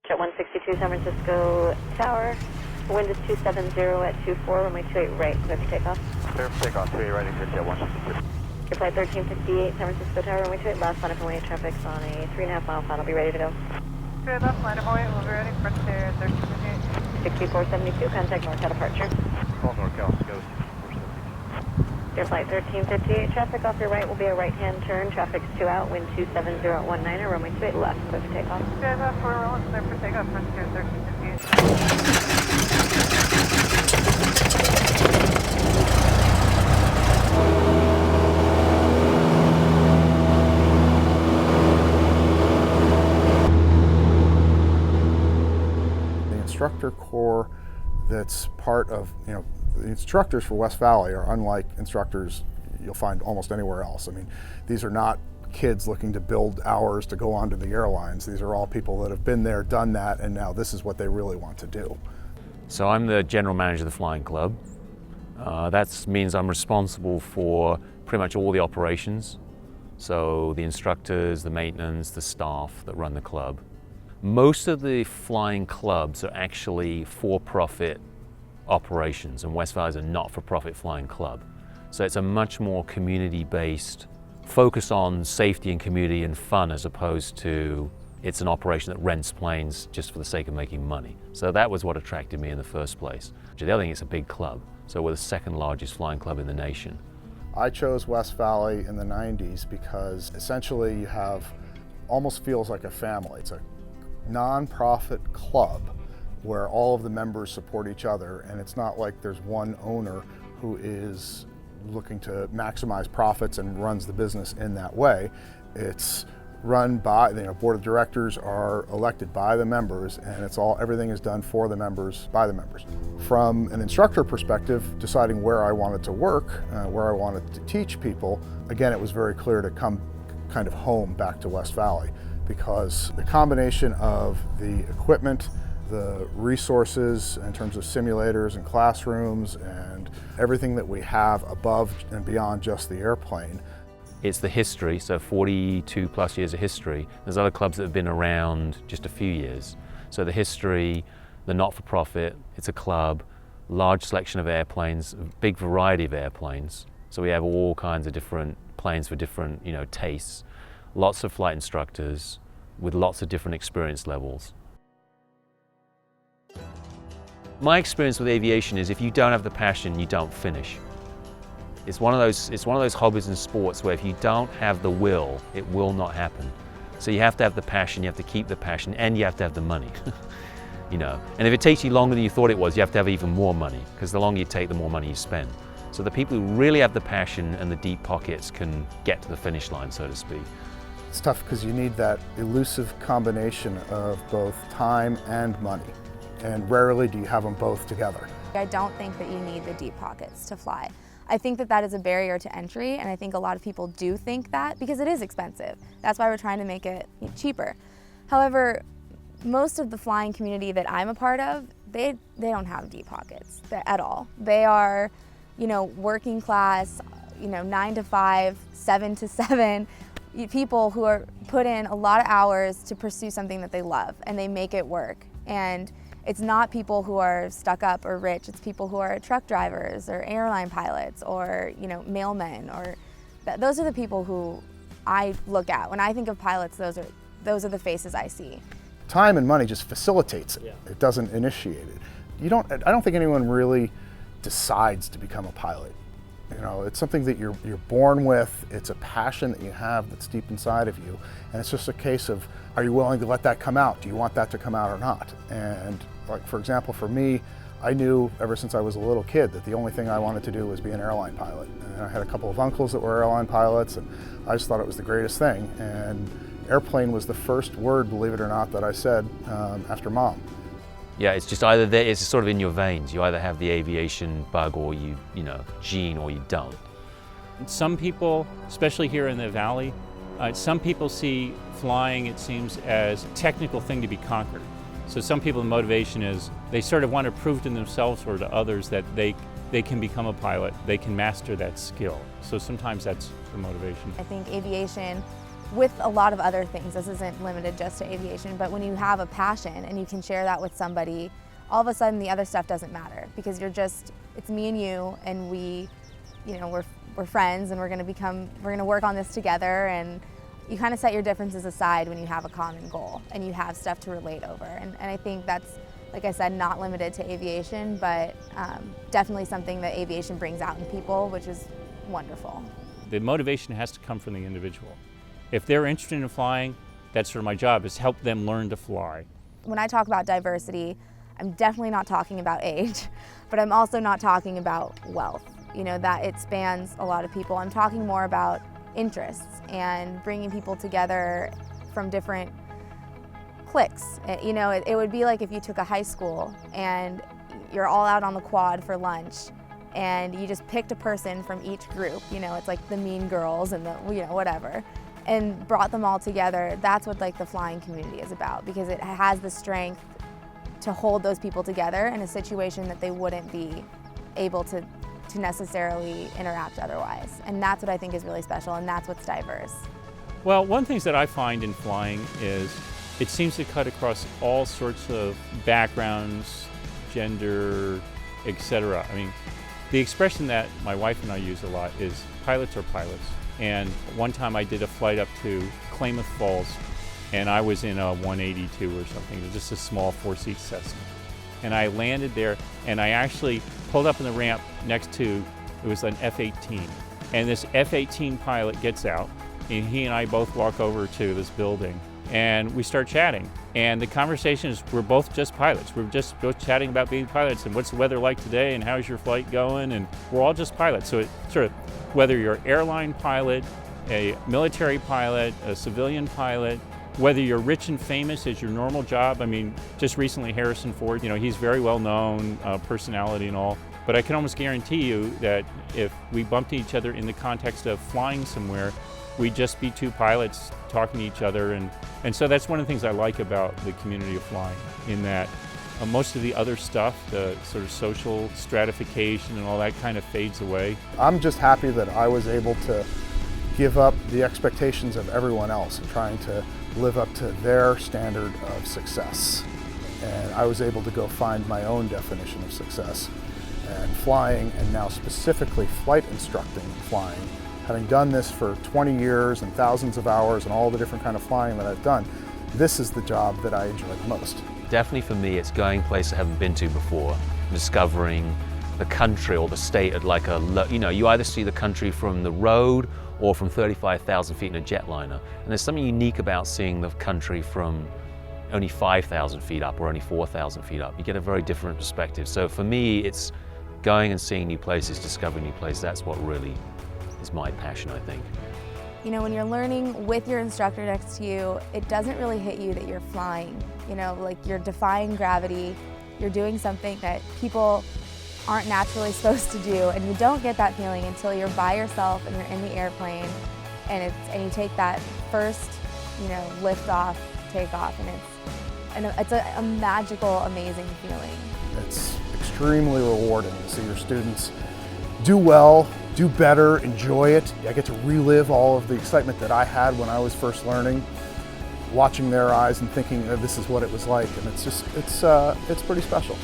At 162 San Francisco Tower, wind is 270 at 24, runway 28 right, clear for takeoff. Clear for takeoff, 28 right, exit jet 162. Your flight 1358 San Francisco Tower, runway 28, last line of runway traffic's on a 3.5 mile final, be ready to go. Good, last line of runway, we'll be ready for clear 1358. 6472, contact NorCal departure. Call NorCal, go 6472. Your flight 1358, traffic off your right will be a right-hand turn, traffic's 2 out, wind 270 at 19, runway 28 left, clear for takeoff. Good, last 4 rolling, clear for takeoff, frontier 1358. Instructor corps that's part of, the instructors for West Valley are unlike instructors you'll find almost anywhere else. I mean, these are not kids looking to build hours to go onto the airlines. These are all people that have been there, done that, and now this is what they really want to do. So I'm the general manager of the flying club. That means I'm responsible for pretty much all the operations. So the instructors, the maintenance, the staff that run the club. Most of the flying clubs are actually for-profit operations, and West Valley is a not-for-profit flying club. So it's a much more community-based focus on safety and community and fun, as opposed to it's an operation that rents planes just for the sake of making money. So that was what attracted me in the first place. The other thing, it's a big club. So we're the second largest flying club in the nation. I chose West Valley in the 90s because essentially you have, almost feels like a family. It's a non-profit club where all of the members support each other, and it's not like there's one owner who is looking to maximize profits and runs the business in that way. It's run by, board of directors are elected by the members, and everything is done for the members, by the members. From an instructor perspective, deciding where I wanted to work, where I wanted to teach people, again, it was very clear to come kind of home back to West Valley, because the combination of the equipment, the resources in terms of simulators and classrooms and everything that we have above and beyond just the airplane. It's the history, so 42 plus years of history. There's other clubs that have been around just a few years. So the history, the not-for-profit, it's a club, large selection of airplanes, a big variety of airplanes. So we have all kinds of different planes for different, tastes. Lots of flight instructors with lots of different experience levels. My experience with aviation is if you don't have the passion, you don't finish. It's one of those hobbies and sports where if you don't have the will, it will not happen. So you have to have the passion, you have to keep the passion, and you have to have the money. And if it takes you longer than you thought it was, you have to have even more money, because the longer you take, the more money you spend. So the people who really have the passion and the deep pockets can get to the finish line, so to speak. It's tough because you need that elusive combination of both time and money, and rarely do you have them both together. I don't think that you need the deep pockets to fly. I think that is a barrier to entry, and I think a lot of people do think that because it is expensive. That's why we're trying to make it cheaper. However, most of the flying community that I'm a part of, they don't have deep pockets at all. They are, working class, 9 to 5, 7 to 7, people who are put in a lot of hours to pursue something that they love, and they make it work. And it's not people who are stuck up or rich, it's people who are truck drivers or airline pilots or mailmen, or those are the people who I look at. When I think of pilots, those are the faces I see. Time and money just facilitates it. Yeah. It doesn't initiate it. I don't think anyone really decides to become a pilot. It's something that you're born with. It's a passion that you have that's deep inside of you, and it's just a case of, are you willing to let that come out? Do you want that to come out or not? And like, for example, for me, I knew ever since I was a little kid that the only thing I wanted to do was be an airline pilot. And I had a couple of uncles that were airline pilots, and I just thought it was the greatest thing. And airplane was the first word, believe it or not, that I said after Mom. Yeah, it's just either there, it's sort of in your veins. You either have the aviation bug or gene, or you don't. Some people, especially here in the Valley, some people see flying, it seems, as a technical thing to be conquered. So some people, the motivation is they sort of want to prove to themselves or to others that they can become a pilot, they can master that skill. So sometimes that's the motivation. I think aviation with a lot of other things. This isn't limited just to aviation, but when you have a passion and you can share that with somebody, all of a sudden the other stuff doesn't matter, because it's me and you, and we're friends, and we're gonna work on this together, and you kind of set your differences aside when you have a common goal and you have stuff to relate over. And I think that's, like I said, not limited to aviation, but definitely something that aviation brings out in people, which is wonderful. The motivation has to come from the individual. If they're interested in flying, that's sort of my job, is help them learn to fly. When I talk about diversity, I'm definitely not talking about age, but I'm also not talking about wealth. That it spans a lot of people. I'm talking more about interests and bringing people together from different cliques. It would be like if you took a high school and you're all out on the quad for lunch, and you just picked a person from each group, it's like the mean girls and the, whatever, and brought them all together. That's what the flying community is about, because it has the strength to hold those people together in a situation that they wouldn't be able to necessarily interact otherwise. And that's what I think is really special, and that's what's diverse. Well, one of the things that I find in flying is it seems to cut across all sorts of backgrounds, gender, etc. I mean, the expression that my wife and I use a lot is pilots are pilots. And one time I did a flight up to Klamath Falls, and I was in a 182 or something. It was just a small 4-seat Cessna. And I landed there, and I actually pulled up in the ramp next to, it was an F-18. And this F-18 pilot gets out, and he and I both walk over to this building, and we start chatting. And the conversation is, we're both just pilots. We're just both chatting about being pilots, and what's the weather like today, and how's your flight going, and we're all just pilots. So it sort of, whether you're an airline pilot, a military pilot, a civilian pilot, whether you're rich and famous as your normal job. I mean, just recently Harrison Ford, he's very well known, personality and all, but I can almost guarantee you that if we bumped each other in the context of flying somewhere, we'd just be two pilots talking to each other. And so that's one of the things I like about the community of flying, in that most of the other stuff, the sort of social stratification and all that, kind of fades away. I'm just happy that I was able to give up the expectations of everyone else and trying to live up to their standard of success. And I was able to go find my own definition of success. And flying, and now specifically flight instructing flying, having done this for 20 years and thousands of hours and all the different kind of flying that I've done, this is the job that I enjoy the most. Definitely for me, it's going places I haven't been to before, discovering the country or the state at you either see the country from the road or from 35,000 feet in a jetliner. And there's something unique about seeing the country from only 5,000 feet up or only 4,000 feet up. You get a very different perspective. So for me, it's going and seeing new places, discovering new places. That's what really is my passion, I think. When you're learning with your instructor next to you, it doesn't really hit you that you're flying. You're defying gravity, you're doing something that people aren't naturally supposed to do, and you don't get that feeling until you're by yourself and you're in the airplane, and you take that first, lift off, take off, and it's a magical, amazing feeling. It's extremely rewarding to see your students do well, do better, enjoy it. I get to relive all of the excitement that I had when I was first learning, watching their eyes and thinking, this is what it was like, and it's pretty special.